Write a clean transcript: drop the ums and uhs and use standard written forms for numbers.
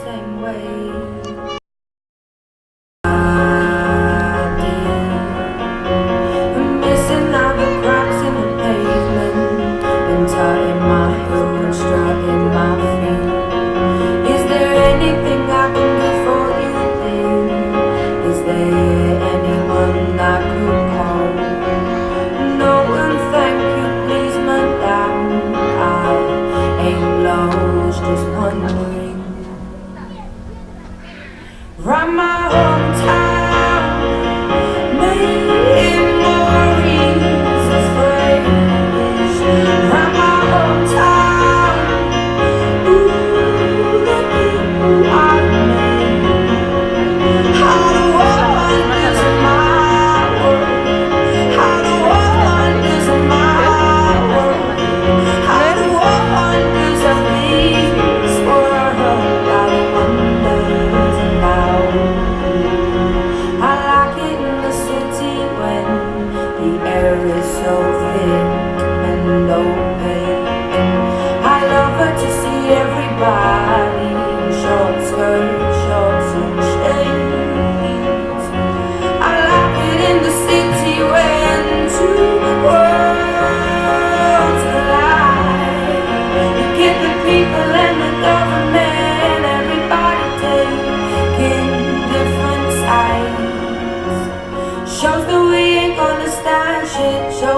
same way. Missing out the cracks in the pavement and tying my heel and strutting my feet. Is there anything I can do for you, dear? Is there anyone I could call? No one, thank you, please, madame. I ain't lost, just wondering. Round my hometown, making memories of friends. Round my hometown, ooh, the people I met. How the wonders of my world, how the wonders of my world, how the wonders of this world, how the wonders of my world. I like it in the city when the air is so thick and opaque. I love it to see everybody in short skirts, shorts and shades. I like it in the city when two worlds collide. You get the people and the government, everybody taking different sides. Shows that we ain't gonna stand shit. Shows